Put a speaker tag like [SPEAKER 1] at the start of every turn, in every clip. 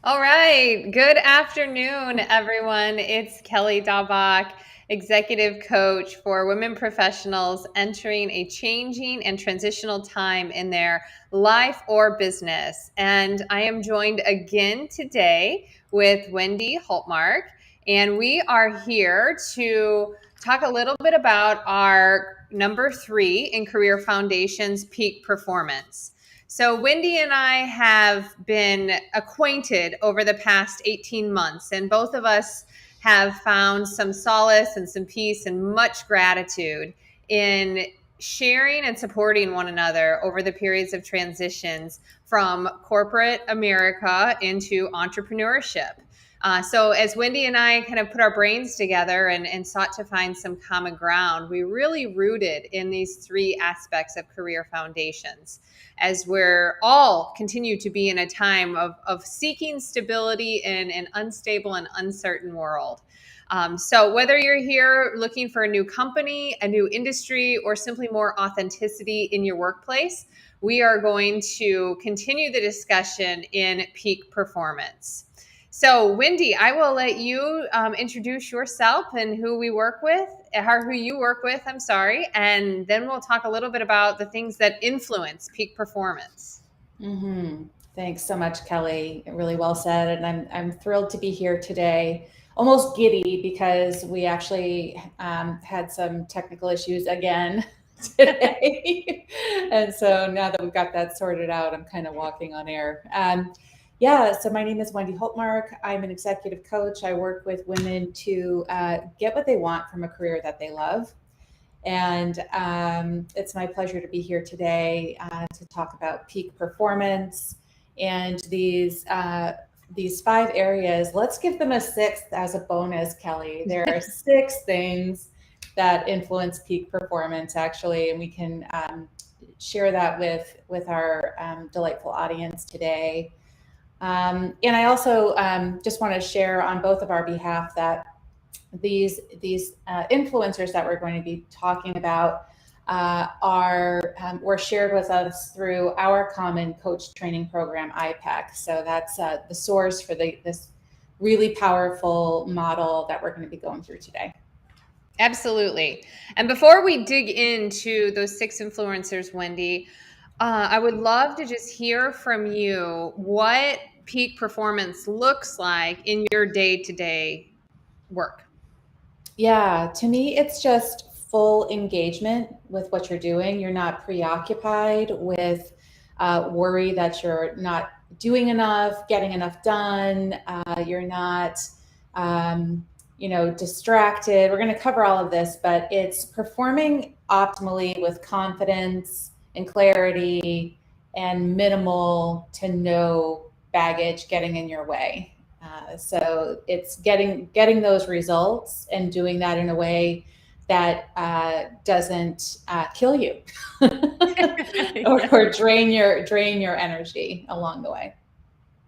[SPEAKER 1] All right. Good afternoon, everyone. It's Kelly Daubach, executive coach for women professionals entering a changing and transitional time in their life or business. And I am joined again today with Wendy Hultmark. And we are here to talk a little bit about our number 3 in Career Foundations peak performance. So, Wendy and I have been acquainted over the past 18 months, and both of us have found some solace and some peace and much gratitude in sharing and supporting one another over the periods of transitions from corporate America into entrepreneurship. So, as Wendy and I kind of put our brains together and sought to find some common ground, we really rooted in these 3 aspects of career foundations as we're all continue to be in a time of seeking stability in an unstable and uncertain world. So whether you're here looking for a new company, a new industry, or simply more authenticity in your workplace, we are going to continue the discussion in peak performance. So, Wendy, I will let you introduce yourself and who we work with, or who you work with, I'm sorry, and then we'll talk a little bit about the things that influence peak performance.
[SPEAKER 2] hmm Thanks so much, Kelly. Really well said. And I'm thrilled to be here today. Almost giddy because we actually had some technical issues again today. And so now that we've got that sorted out, I'm kind of walking on air. Yeah, so my name is Wendy Hultmark. I'm an executive coach. I work with women to get what they want from a career that they love. And it's my pleasure to be here today to talk about peak performance and these 5 areas. Let's give them a sixth as a bonus, Kelly. There are 6 things that influence peak performance, actually, and we can share that with our delightful audience today. And I also just want to share on both of our behalf that these influencers that we're going to be talking about are were shared with us through our common coach training program, IPEC. So that's the source for this really powerful model that we're going to be going through today.
[SPEAKER 1] Absolutely. And before we dig into those 6 influencers, Wendy, I would love to just hear from you what peak performance looks like in your day to day work.
[SPEAKER 2] Yeah, to me, it's just full engagement with what you're doing. You're not preoccupied with worry that you're not doing enough, getting enough done. You're not, distracted. We're going to cover all of this, but it's performing optimally with confidence and clarity and minimal to no baggage getting in your way. So it's getting those results and doing that in a way that doesn't kill you or drain your energy along the way.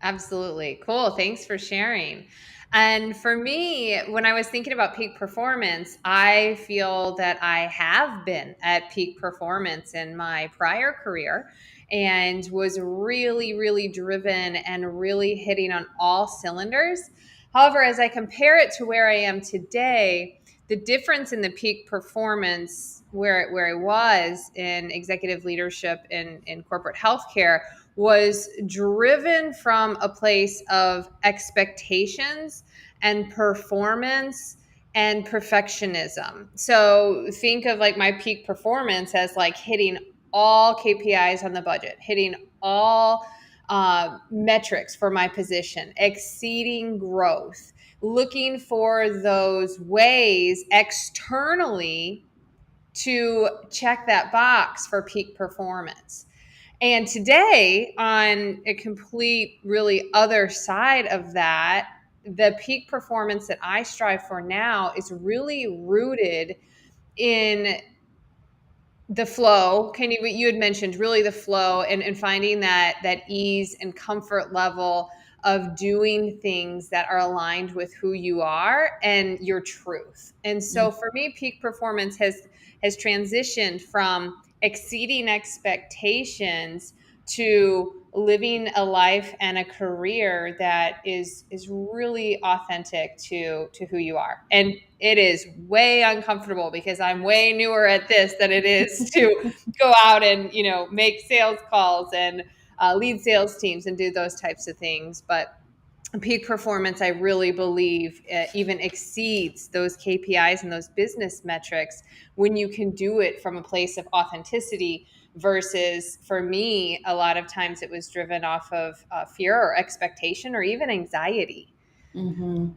[SPEAKER 1] Absolutely. Cool. Thanks for sharing. And for me, when I was thinking about peak performance, I feel that I have been at peak performance in my prior career and was really, really driven and really hitting on all cylinders. However, as I compare it to where I am today, the difference in the peak performance where I was in executive leadership in corporate healthcare was driven from a place of expectations and performance and perfectionism. So think of like my peak performance as like hitting all KPIs on the budget, hitting all metrics for my position, exceeding growth, looking for those ways externally to check that box for peak performance. And today, on a complete, really other side of that, the peak performance that I strive for now is really rooted in the flow. You had mentioned really the flow and finding that ease and comfort level of doing things that are aligned with who you are and your truth. And so for me, peak performance has transitioned from exceeding expectations to living a life and a career that is really authentic to who you are. And it is way uncomfortable because I'm way newer at this than it is to go out and, make sales calls and lead sales teams and do those types of things. But peak performance, I really believe, even exceeds those KPIs and those business metrics when you can do it from a place of authenticity versus, for me, a lot of times it was driven off of fear or expectation or even anxiety.
[SPEAKER 2] Mm-hmm.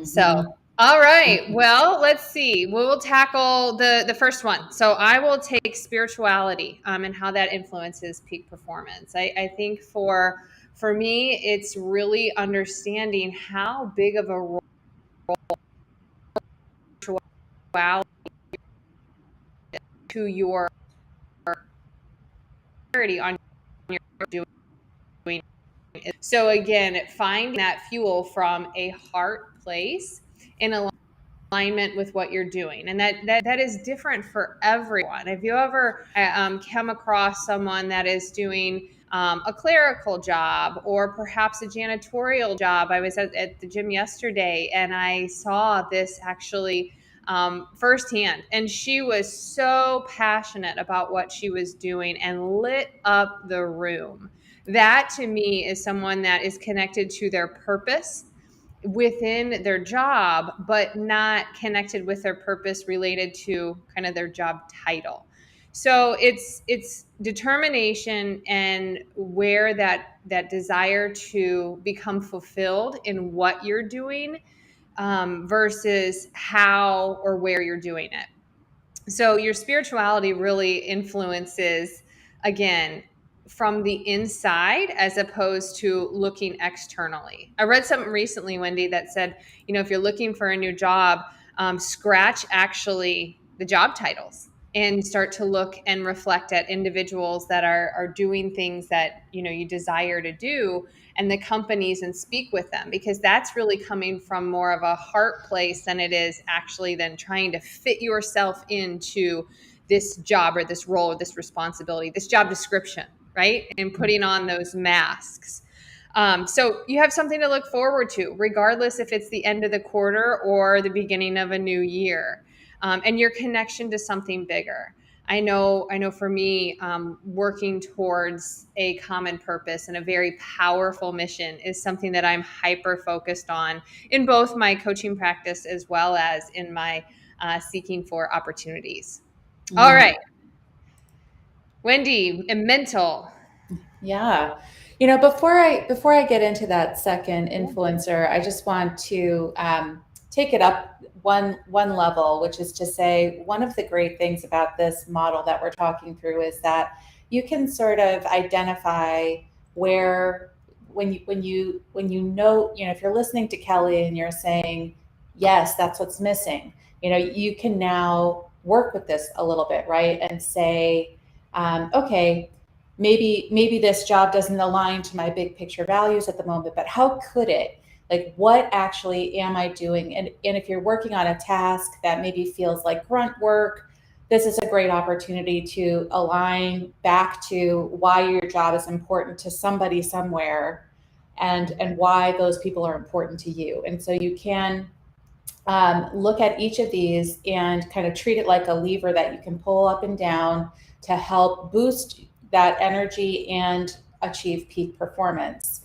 [SPEAKER 1] So,
[SPEAKER 2] Mm-hmm.
[SPEAKER 1] all right.
[SPEAKER 2] Mm-hmm.
[SPEAKER 1] Well, let's see. We will tackle the first one. So, I will take spirituality and how that influences peak performance. I think for me, it's really understanding how big of a role spirituality to your clarity on your doing. So again, finding that fuel from a heart place in alignment with what you're doing, and that is different for everyone. Have you ever come across someone that is doing a clerical job or perhaps a janitorial job? I was at the gym yesterday and I saw this actually firsthand, and she was so passionate about what she was doing and lit up the room. That to me is someone that is connected to their purpose within their job, but not connected with their purpose related to kind of their job title. So it's determination and where that desire to become fulfilled in what you're doing versus how or where you're doing it. So your spirituality really influences, again, from the inside as opposed to looking externally. I read something recently, Wendy, that said, if you're looking for a new job, scratch actually the job titles and start to look and reflect at individuals that are doing things that you desire to do, and the companies, and speak with them, because that's really coming from more of a heart place than it is actually then trying to fit yourself into this job or this role or this responsibility, this job description, right? And putting on those masks. So you have something to look forward to, regardless if it's the end of the quarter or the beginning of a new year, and your connection to something bigger. I know for me, working towards a common purpose and a very powerful mission is something that I'm hyper focused on in both my coaching practice as well as in my seeking for opportunities. All
[SPEAKER 2] Mm.
[SPEAKER 1] right, Wendy, and mental.
[SPEAKER 2] Yeah. Before I get into that second influencer, I just want to take it up one level, which is to say one of the great things about this model that we're talking through is that you can sort of identify where when you know, if you're listening to Kelly and you're saying, yes, that's what's missing, you can now work with this a little bit, right? And say, okay, maybe this job doesn't align to my big picture values at the moment, but how could it? Like, what actually am I doing? And if you're working on a task that maybe feels like grunt work, this is a great opportunity to align back to why your job is important to somebody somewhere, and why those people are important to you. And so you can look at each of these and kind of treat it like a lever that you can pull up and down to help boost that energy and achieve peak performance.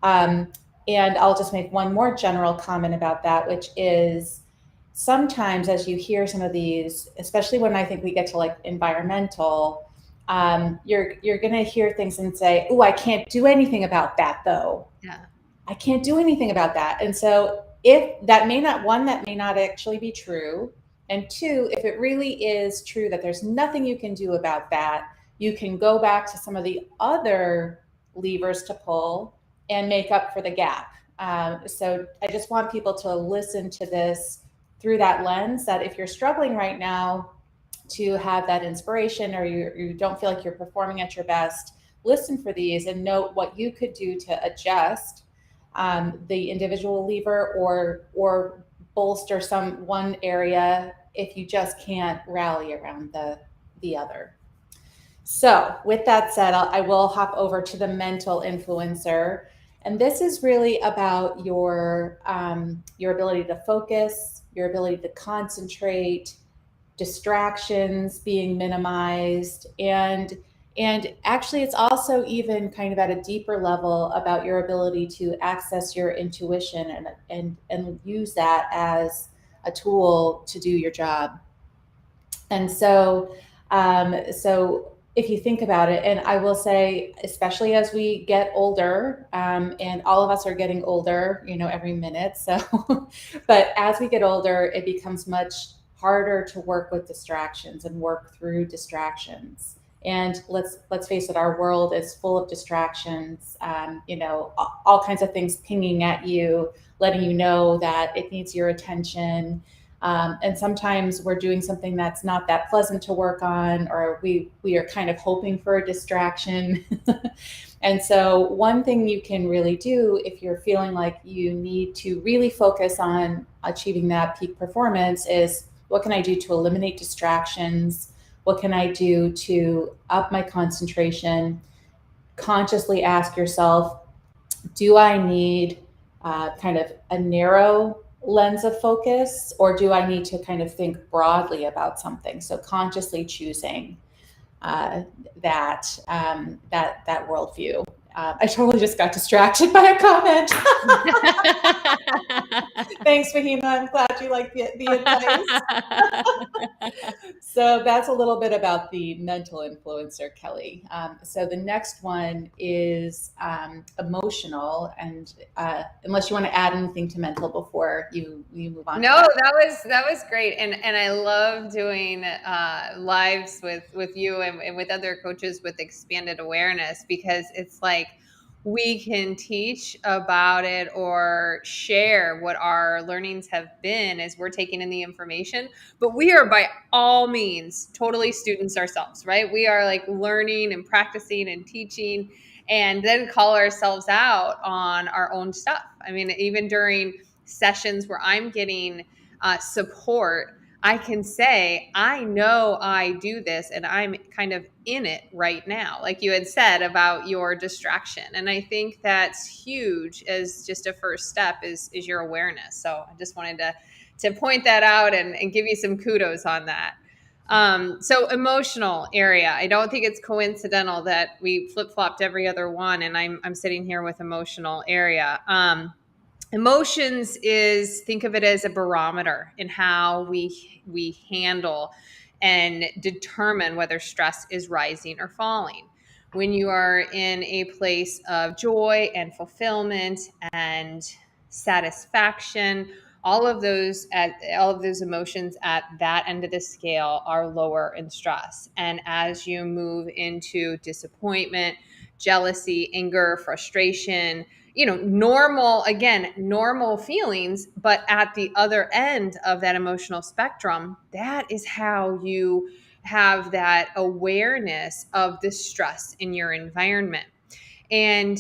[SPEAKER 2] Um, and I'll just make one more general comment about that, which is sometimes as you hear some of these, especially when I think we get to like environmental, you're going to hear things and say, "Oh, I can't do anything about that, though.
[SPEAKER 1] Yeah.
[SPEAKER 2] I can't do anything about that." And so if that may not, one, that may not actually be true. And two, if it really is true that there's nothing you can do about that, you can go back to some of the other levers to pull and make up for the gap. So I just want people to listen to this through that lens, that if you're struggling right now to have that inspiration, or you don't feel like you're performing at your best, listen for these and note what you could do to adjust the individual lever, or bolster some one area if you just can't rally around the other. So, with that said, I will hop over to the mental influencer, and this is really about your ability to focus, your ability to concentrate, distractions being minimized, and actually, it's also even kind of at a deeper level about your ability to access your intuition and use that as a tool to do your job. And so if you think about it, and I will say, especially as we get older, and all of us are getting older, every minute. So, but as we get older, it becomes much harder to work with distractions and work through distractions. And let's face it, our world is full of distractions. All kinds of things pinging at you, letting you know that it needs your attention, and sometimes we're doing something that's not that pleasant to work on, or we are kind of hoping for a distraction. And so, one thing you can really do if you're feeling like you need to really focus on achieving that peak performance is, what can I do to eliminate distractions? What can I do to up my concentration? Consciously ask yourself, do I need kind of a narrow lens of focus, or do I need to kind of think broadly about something? So consciously choosing uh, that worldview. I totally just got distracted by a comment. Thanks, Fahima. I'm glad you like the advice. So that's a little bit about the mental influencer, Kelly. So the next one is emotional, and unless you want to add anything to mental before you move on to
[SPEAKER 1] No,
[SPEAKER 2] that.
[SPEAKER 1] that was great, and I love doing lives with you and with other coaches with expanded awareness, because it's like we can teach about it or share what our learnings have been as we're taking in the information, but we are by all means totally students ourselves, right? We are like learning and practicing and teaching, and then call ourselves out on our own stuff. I mean, even during sessions where I'm getting support, I can say, I know I do this and I'm kind of in it right now, like you had said about your distraction. And I think that's huge as just a first step is your awareness. So I just wanted to point that out and give you some kudos on that. So emotional area. I don't think it's coincidental that we flip flopped every other one, and I'm sitting here with emotional area. Emotions is, think of it as a barometer in how we handle and determine whether stress is rising or falling. When you are in a place of joy and fulfillment and satisfaction, all of those emotions at that end of the scale are lower in stress. And as you move into disappointment, jealousy, anger, frustration, normal feelings, but at the other end of that emotional spectrum, that is how you have that awareness of the stress in your environment. And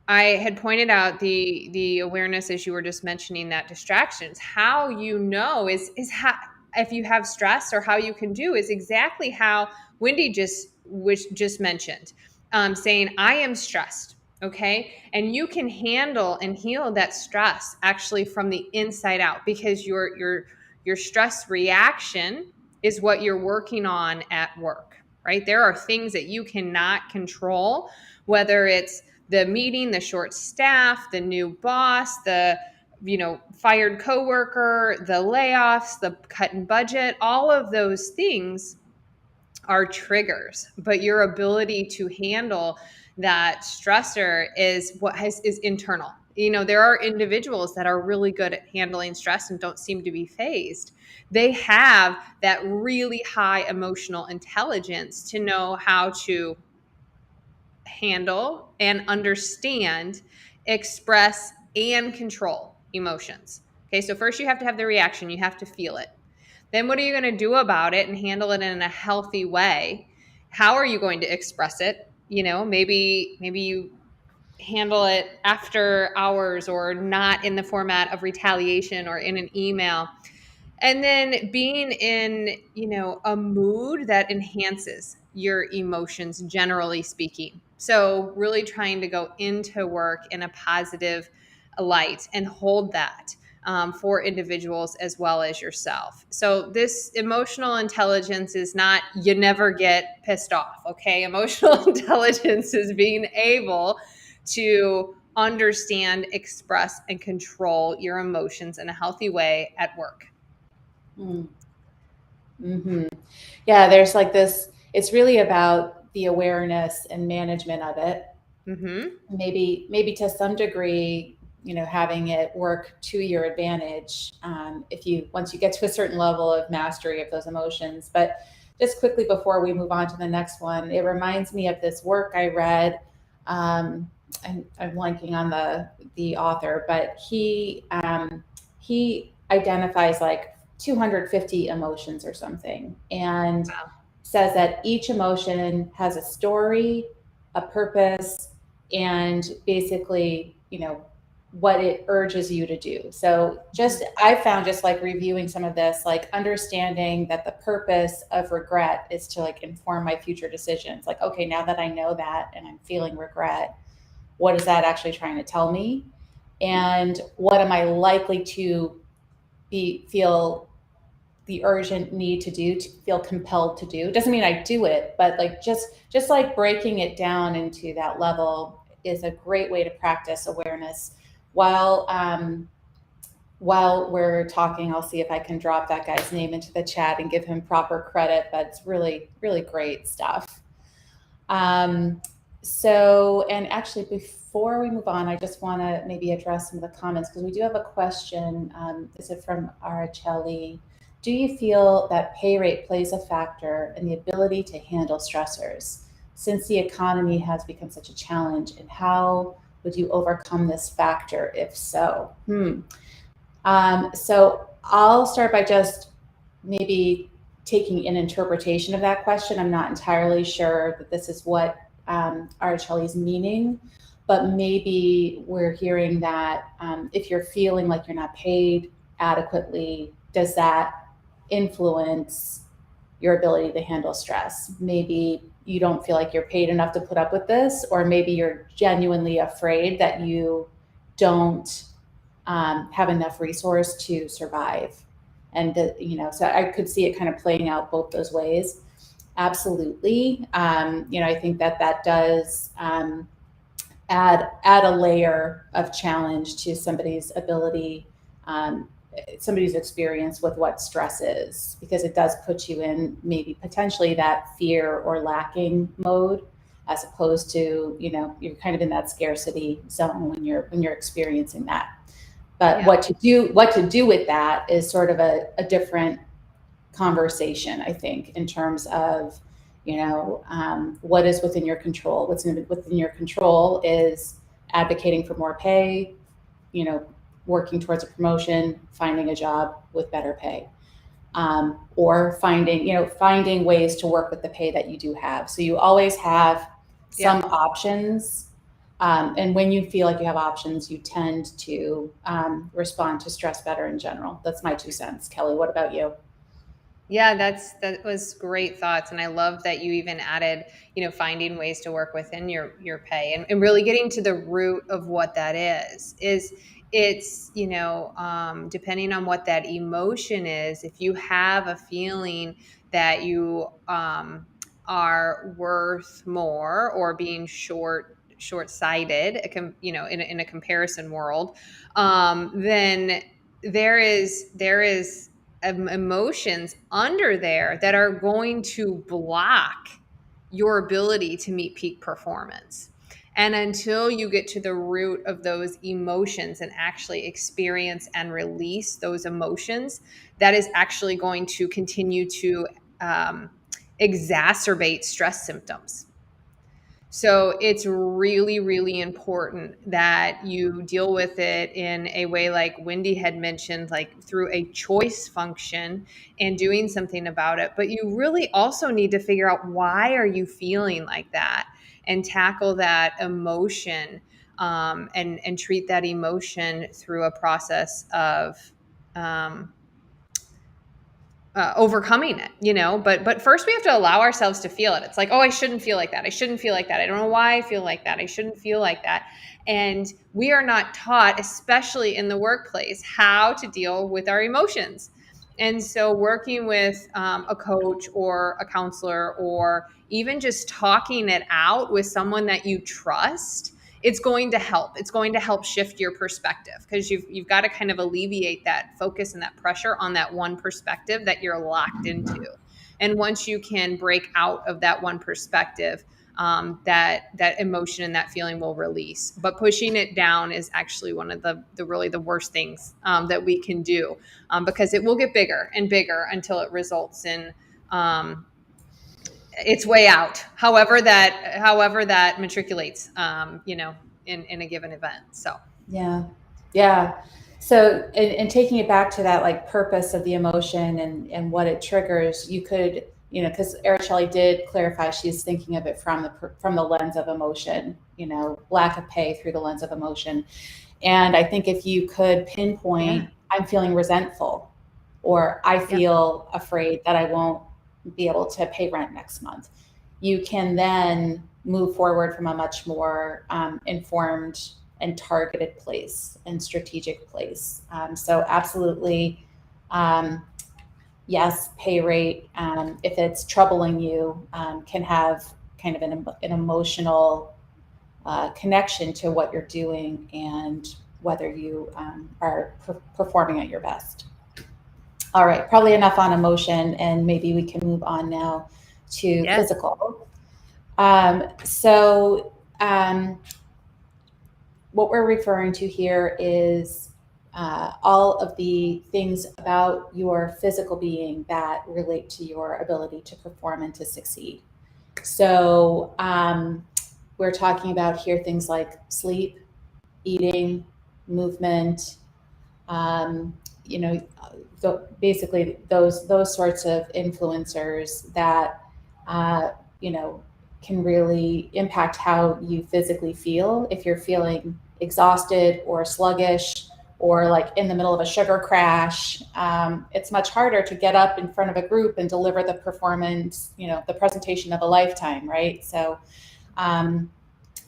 [SPEAKER 1] I had pointed out the awareness, as you were just mentioning, that distractions, how you know is how, if you have stress, or how you can do is exactly how Wendy just mentioned, saying, I am stressed. Okay. And you can handle and heal that stress actually from the inside out, because your stress reaction is what you're working on at work, right? There are things that you cannot control, whether it's the meeting, the short staff, the new boss, the fired coworker, the layoffs, the cut in budget, all of those things are triggers. But your ability to handle that stressor is internal. There are individuals that are really good at handling stress and don't seem to be phased. They have that really high emotional intelligence to know how to handle and understand, express, and control emotions. Okay, so first you have to have the reaction, you have to feel it. Then what are you going to do about it and handle it in a healthy way? How are you going to express it? Maybe you handle it after hours, or not in the format of retaliation or in an email. And then being in, a mood that enhances your emotions, generally speaking. So really trying to go into work in a positive light and hold that for individuals as well as yourself. So this emotional intelligence is not, you never get pissed off. Okay. Emotional intelligence is being able to understand, express, and control your emotions in a healthy way at work.
[SPEAKER 2] Mm-hmm. Yeah, there's like this, it's really about the awareness and management of it.
[SPEAKER 1] Mm-hmm.
[SPEAKER 2] Maybe to some degree, having it work to your advantage, if you once you get to a certain level of mastery of those emotions. But just quickly before we move on to the next one, it reminds me of this work I read. And I'm blanking on the author, but he identifies like 250 emotions or something, and
[SPEAKER 1] Wow.
[SPEAKER 2] says that each emotion has a story, a purpose, and basically, what it urges you to do. So just, I found, just like reviewing some of this, like understanding that the purpose of regret is to like inform my future decisions. Like, okay, now that I know that and I'm feeling regret, what is that actually trying to tell me? And what am I likely to feel the urgent need to do, to feel compelled to do? Doesn't mean I do it, but like just like breaking it down into that level is a great way to practice awareness. While we're talking, I'll see if I can drop that guy's name into the chat and give him proper credit, but it's really, really great stuff. um, and actually, before we move on, I just want to maybe address some of the comments, because we do have a question. This is from Araceli. Do you feel that pay rate plays a factor in the ability to handle stressors, since the economy has become such a challenge? And how would you overcome this factor if so? So I'll start by just maybe taking an interpretation of that question. I'm not entirely sure that this is what Araceli's meaning, but maybe we're hearing that if you're feeling like you're not paid adequately, does that influence your ability to handle stress? Maybe you don't feel like you're paid enough to put up with this, or maybe you're genuinely afraid that you don't have enough resource to survive. And so I could see it kind of playing out both those ways. Absolutely. I think that does add a layer of challenge to somebody's ability, somebody's experience with what stress is, because it does put you in maybe potentially that fear or lacking mode, as opposed to, you're kind of in that scarcity zone when you're experiencing that. But
[SPEAKER 1] Yeah.
[SPEAKER 2] what to do with that is sort of a different conversation, I think, in terms of, what is within your control. Within your control is advocating for more pay, working towards a promotion, finding a job with better pay, or finding ways to work with the pay that you do have. So you always have
[SPEAKER 1] Yeah.
[SPEAKER 2] some options. And when you feel like you have options, you tend to respond to stress better in general. That's my 2 cents. Kelly, what about you?
[SPEAKER 1] Yeah, that was great thoughts, and I love that you even added, finding ways to work within your pay, and really getting to the root of what that is. It's depending on what that emotion is. If you have a feeling that you are worth more, or being short-sighted, in a comparison world, then there is emotions under there that are going to block your ability to meet peak performance. And until you get to the root of those emotions and actually experience and release those emotions, that is actually going to continue to um, exacerbate stress symptoms. So it's really, really important that you deal with it in a way like Wendy had mentioned, like through a choice function and doing something about it. But you really also need to figure out, why are you feeling like that, and tackle that emotion, and treat that emotion through a process of um, overcoming it, but first we have to allow ourselves to feel it. It's like, oh, I shouldn't feel like that. I shouldn't feel like that. I don't know why I feel like that. I shouldn't feel like that. And we are not taught, especially in the workplace, how to deal with our emotions. And so working with a coach or a counselor, or even just talking it out with someone that you trust, it's going to help. It's going to help shift your perspective, because you've got to kind of alleviate that focus and that pressure on that one perspective that you're locked into. And once you can break out of that one perspective, that emotion and that feeling will release. But pushing it down is actually one of the really the worst things that we can do, because it will get bigger and bigger until it results in its way out, however that matriculates, in a given event. So
[SPEAKER 2] Yeah. Yeah. So, and taking it back to that like purpose of the emotion and what it triggers, you could, because Araceli did clarify she's thinking of it from the lens of emotion, lack of pay through the lens of emotion. And I think if you could
[SPEAKER 1] yeah,
[SPEAKER 2] pinpoint, I'm feeling resentful, or I
[SPEAKER 1] yeah,
[SPEAKER 2] feel afraid that I won't be able to pay rent next month, you can then move forward from a much more informed and targeted place and strategic place. So absolutely, um, yes, pay rate, if it's troubling you, can have kind of an emotional connection to what you're doing and whether you are performing at your best. All right, probably enough on emotion, and maybe we can move on now to
[SPEAKER 1] yes.
[SPEAKER 2] physical. So, what we're referring to here is all of the things about your physical being that relate to your ability to perform and to succeed. So, we're talking about here things like sleep, eating, movement, um, you know, basically those sorts of influencers that uh, you know can really impact how you physically feel. If you're feeling exhausted or sluggish or like in the middle of a sugar crash, it's much harder to get up in front of a group and deliver the performance, the presentation of a lifetime, right? Um,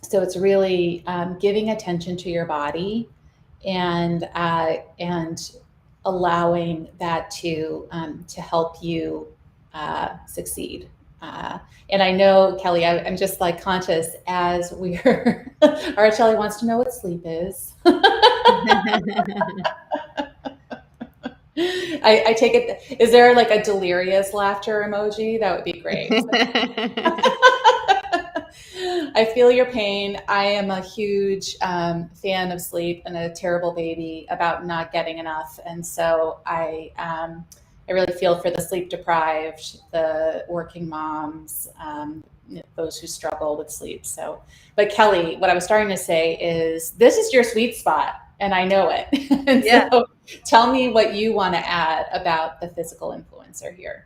[SPEAKER 2] so it's really giving attention to your body and allowing that to help you succeed. And I know, Kelly, I'm just like conscious as we're, Araceli wants to know what sleep is. I take it, is there like a delirious laughter emoji? That would be great. I feel your pain. I am a huge fan of sleep and a terrible baby about not getting enough. And so I really feel for the sleep deprived, the working moms, those who struggle with sleep. So, but Kelly, what I was starting to say is this is your sweet spot, and I know it. And
[SPEAKER 1] Yeah.
[SPEAKER 2] so tell me what you want to add about the physical influencer here.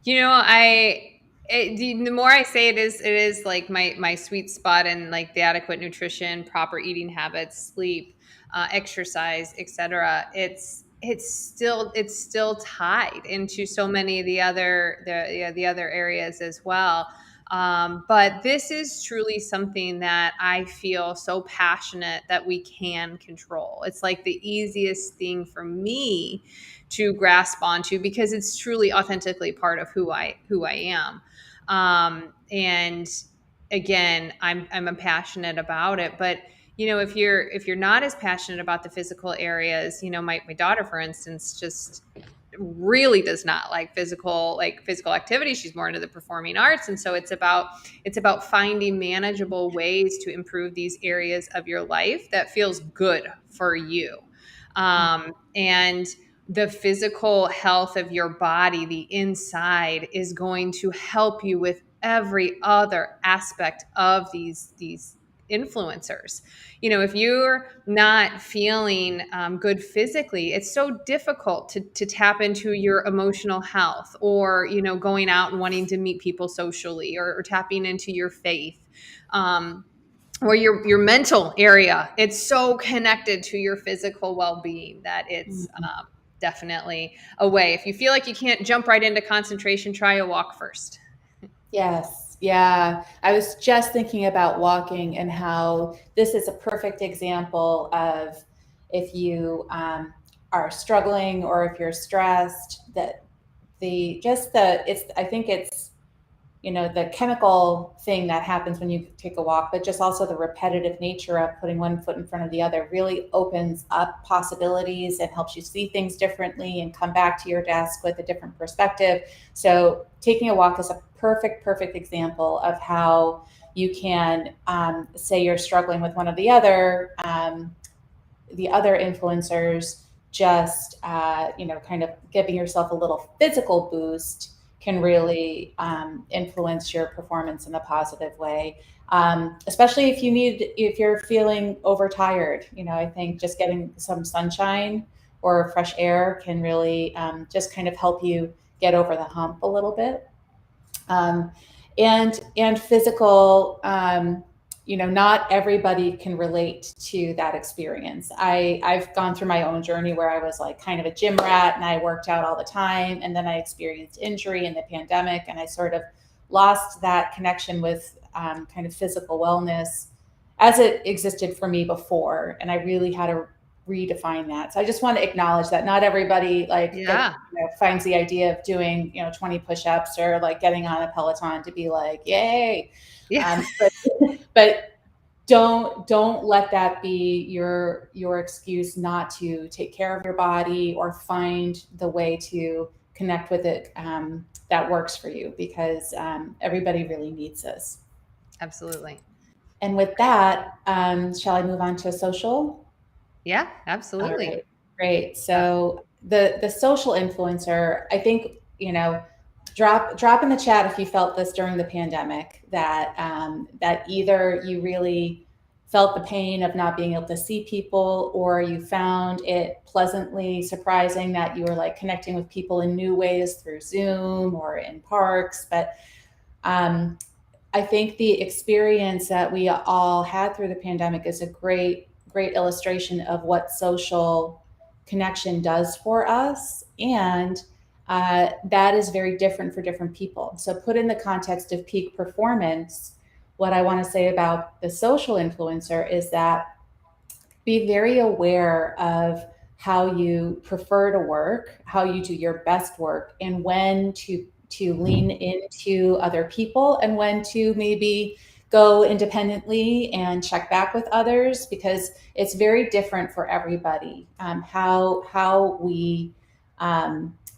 [SPEAKER 1] The more I say it is like my sweet spot, and like the adequate nutrition, proper eating habits, sleep, exercise, etc. It's still tied into so many of the other areas as well. But this is truly something that I feel so passionate that we can control. It's like the easiest thing for me to grasp onto, because it's truly authentically part of who I am. And again, I'm passionate about it. But if you're not as passionate about the physical areas, my daughter, for instance, just really does not like physical activity. She's more into the performing arts. And so it's about finding manageable ways to improve these areas of your life that feels good for you. And the physical health of your body, the inside, is going to help you with every other aspect of these influencers. If you're not feeling good physically, it's so difficult to tap into your emotional health, or going out and wanting to meet people socially, or tapping into your faith. Or your mental area. It's so connected to your physical well-being that it's
[SPEAKER 2] Mhm.
[SPEAKER 1] definitely a way. If you feel like you can't jump right into concentration, try a walk first.
[SPEAKER 2] Yes. Yeah. I was just thinking about walking and how this is a perfect example of if you are struggling or if you're stressed, that I think it's, the chemical thing that happens when you take a walk, but just also the repetitive nature of putting one foot in front of the other really opens up possibilities and helps you see things differently and come back to your desk with a different perspective. So taking a walk is a perfect example of how you can say you're struggling with one of the other influencers, just kind of giving yourself a little physical boost can really influence your performance in a positive way. Especially if you're feeling overtired, I think just getting some sunshine or fresh air can really just kind of help you get over the hump a little bit. um, and physical. Not everybody can relate to that experience. I've gone through my own journey where I was like kind of a gym rat and I worked out all the time, and then I experienced injury in the pandemic, and I sort of lost that connection with kind of physical wellness as it existed for me before, and I really had to redefine that. So I just want to acknowledge that not everybody
[SPEAKER 1] Yeah.
[SPEAKER 2] finds the idea of doing 20 push-ups or like getting on a Peloton to be like yay.
[SPEAKER 1] Yeah.
[SPEAKER 2] But don't let that be your excuse not to take care of your body or find the way to connect with it that works for you, because everybody really needs this.
[SPEAKER 1] Absolutely.
[SPEAKER 2] And with that, shall I move on to social?
[SPEAKER 1] Yeah,
[SPEAKER 2] All
[SPEAKER 1] absolutely.
[SPEAKER 2] right, great.
[SPEAKER 1] Uh,
[SPEAKER 2] So the social influencer, I think, drop in the chat if you felt this during the pandemic, that that either you really felt the pain of not being able to see people, or you found it pleasantly surprising that you were like connecting with people in new ways through Zoom or in parks. But um, I think the experience that we all had through the pandemic is a great illustration of what social connection does for us. And that is very different for different people. So, put in the context of peak performance, what I want to say about the social influencer is that be very aware of how you prefer to work, how you do your best work, and when to lean into other people and when to maybe go independently and check back with others, because it's very different for everybody.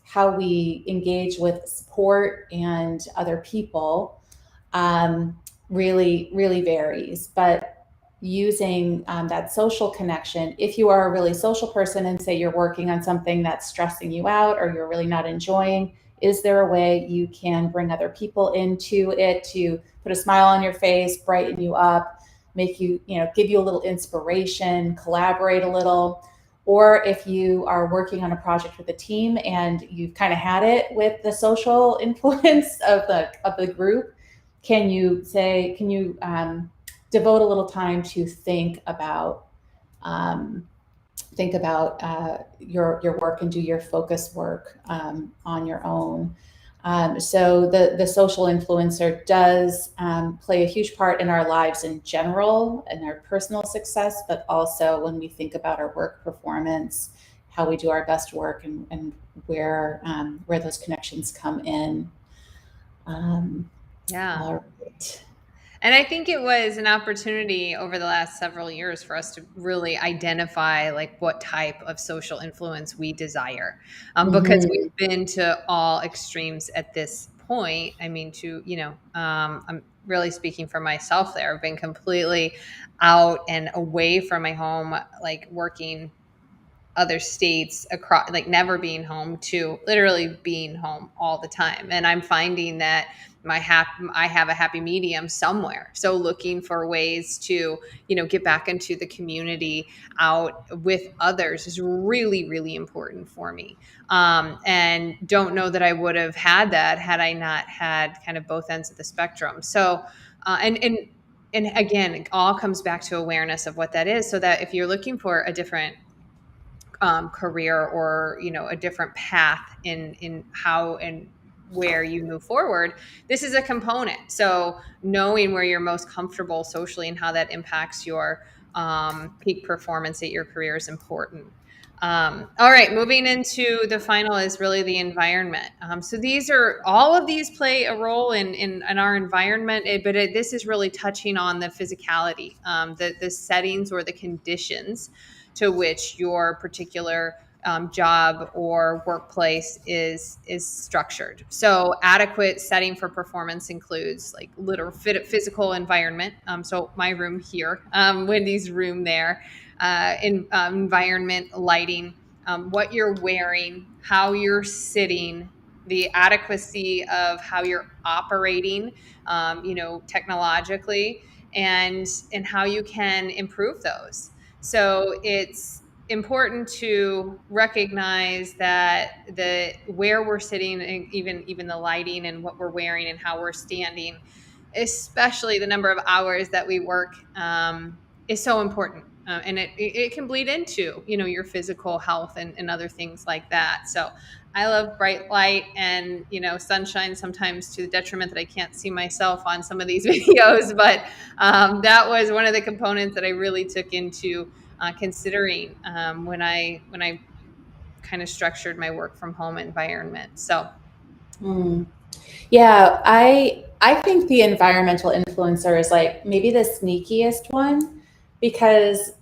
[SPEAKER 2] How we engage with support and other people um, really varies. But using that social connection, if you are a really social person and say you're working on something that's stressing you out or you're really not enjoying, is there a way you can bring other people into it to put a smile on your face, brighten you up, make you, give you a little inspiration, collaborate a little? Or if you are working on a project with a team and you've kind of had it with the social influence of the group, can you devote a little time to um, think about your work and do your focus work on your own? So the social influencer does play a huge part in our lives in general and our personal success, but also when we think about our work performance, how we do our best work, and where those connections come in. Um,
[SPEAKER 1] yeah.
[SPEAKER 2] all right.
[SPEAKER 1] And I think it was an opportunity over the last several years for us to really identify like what type of social influence we desire, because
[SPEAKER 2] Mhm.
[SPEAKER 1] we've been to all extremes at this point. I mean, I'm really speaking for myself there. I've been completely out and away from my home, like working other states across, like never being home to literally being home all the time. And I'm finding that I have a happy medium somewhere. So looking for ways to, get back into the community out with others is really, really important for me. And don't know that I would have had that had I not had kind of both ends of the spectrum. So, and again, it all comes back to awareness of what that is. So that if you're looking for a different career or a different path in how and where you move forward, this is a component. So knowing where you're most comfortable socially and how that impacts your peak performance at your career is important. All right, moving into the final is really the environment. So all of these play a role in our environment, but this is really touching on the physicality, the settings or the conditions to which your particular job or workplace is structured. So adequate setting for performance includes like literal physical environment. So my room here, Wendy's room there, environment, lighting, what you're wearing, how you're sitting, the adequacy of how you're operating, technologically, and how you can improve those. So it's important to recognize that the where we're sitting, and even the lighting and what we're wearing and how we're standing, especially the number of hours that we work, is so important. And it can bleed into your physical health and other things like that. So I love bright light and sunshine, sometimes to the detriment that I can't see myself on some of these videos. But that was one of the components that I really took into considering when I kind of structured my work from home environment. So
[SPEAKER 2] Mm. Yeah, I think the environmental influencer is like maybe the sneakiest one, because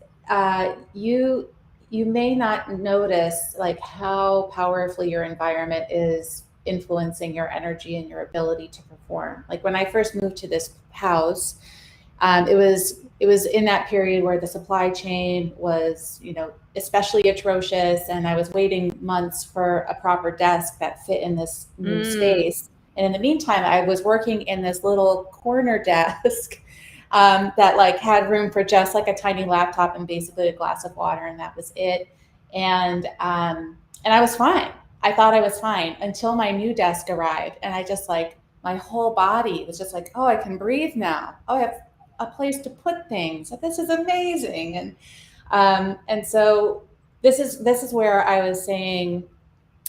[SPEAKER 2] you may not notice like how powerfully your environment is influencing your energy and your ability to perform. Like when I first moved to this house, it was in that period where the supply chain was, especially atrocious, and I was waiting months for a proper desk that fit in this new space. And in the meantime, I was working in this little corner desk that like had room for just like a tiny laptop and basically a glass of water, and that was it. And I was fine. I thought I was fine until my new desk arrived, and I just like my whole body was just like, oh, I can breathe now. Oh, I have a place to put things. This is amazing. And so this is where I was saying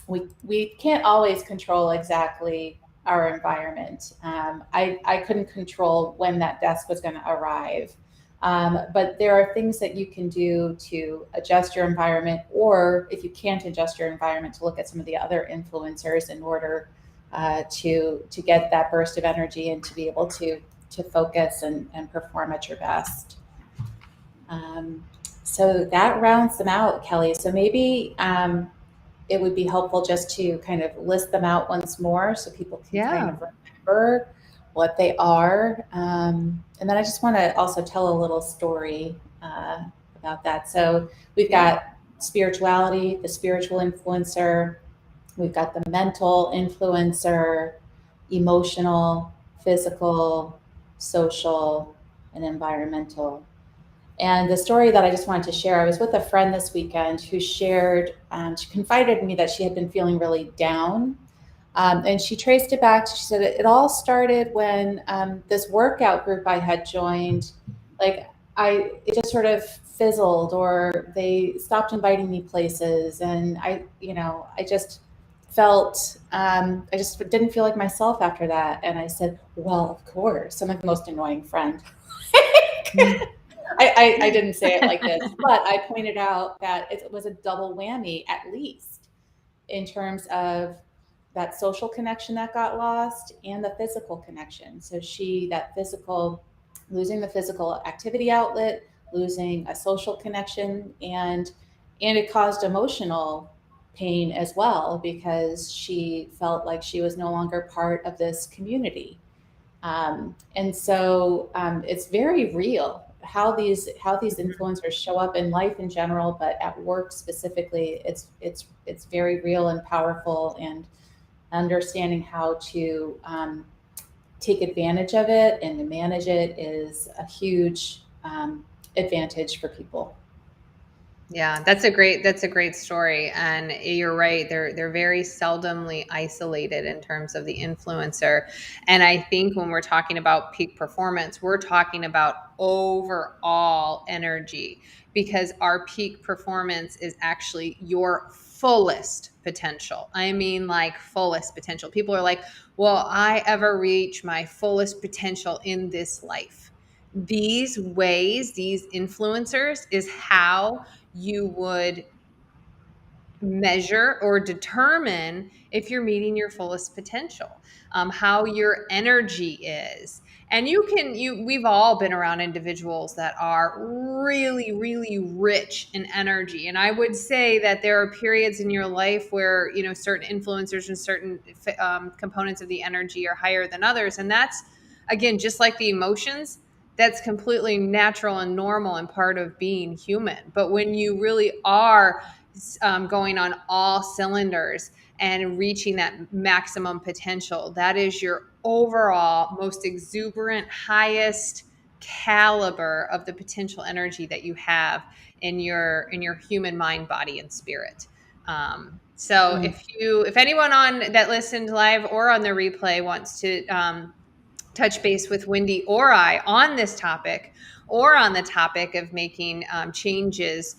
[SPEAKER 2] we can't always control exactly our environment. I couldn't control when that desk was going to arrive. But there are things that you can do to adjust your environment, or if you can't adjust your environment, to look at some of the other influencers in order to get that burst of energy and to be able to focus and perform at your best. So that rounds them out, Kelly. So maybe it would be helpful just to kind of list them out once more so people can kind of remember what they are. And then I just want to also tell a little story about that. So we've got spirituality, the spiritual influencer. We've got the mental influencer, emotional, physical, social, and environmental. And the story that I just wanted to share, I was with a friend this weekend who shared, she confided in me that she had been feeling really down. And she traced it back to, she said, it all started when this workout group I had joined, like it just sort of fizzled, or they stopped inviting me places. And I just felt, I just didn't feel like myself after that. And I said, well, of course, I'm the most annoying friend. I didn't say it like this, but I pointed out that it was a double whammy, at least in terms of that social connection that got lost and the physical connection. So losing the physical activity outlet, losing a social connection, and it caused emotional pain as well, because she felt like she was no longer part of this community. And so it's very real how these influencers show up in life in general, but at work specifically, it's very real and powerful. And understanding how to take advantage of it and to manage it is a huge advantage for people.
[SPEAKER 1] Yeah, that's a great story, and you're right. They're very seldomly isolated in terms of the influencer, and I think when we're talking about peak performance, we're talking about overall energy, because our peak performance is actually your fullest potential. I mean, like fullest potential. People are like, "Will I ever reach my fullest potential in this life?" These ways, these influencers, is how you would measure or determine if you're meeting your fullest potential, how your energy is. And we've all been around individuals that are really, really rich in energy. And I would say that there are periods in your life where, certain influencers and certain components of the energy are higher than others. And that's, again, just like the emotions, that's completely natural and normal and part of being human. But when you really are going on all cylinders and reaching that maximum potential, that is your overall most exuberant, highest caliber of the potential energy that you have in your human mind, body, and spirit. So
[SPEAKER 2] Mm.
[SPEAKER 1] if anyone on that listened live or on the replay wants to touch base with Wendy or I on this topic, or on the topic of making changes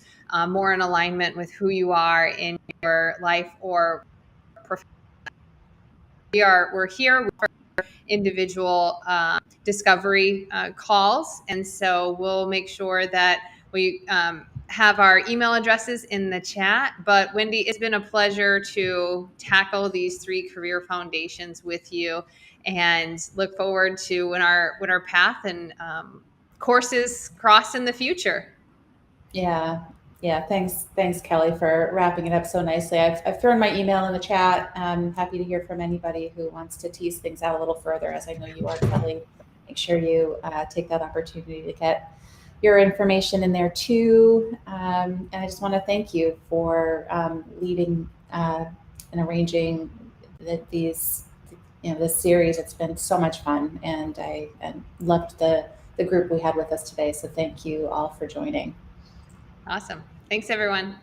[SPEAKER 1] more in alignment with who you are in your life or profession, we're here for individual discovery calls, and so we'll make sure that we have our email addresses in the chat. But Wendy, it's been a pleasure to tackle these three career foundations with you, and look forward to when our path and courses cross in the future.
[SPEAKER 2] Yeah. Yeah. Thanks, Kelly, for wrapping it up so nicely. I've thrown my email in the chat. I'm happy to hear from anybody who wants to tease things out a little further, as I know you are, Kelly. Make sure you take that opportunity to get your information in there too. And I just want to thank you for leading and arranging these, this series. It's been so much fun, and I loved the group we had with us today. So thank you all for joining.
[SPEAKER 1] Awesome. Thanks, everyone.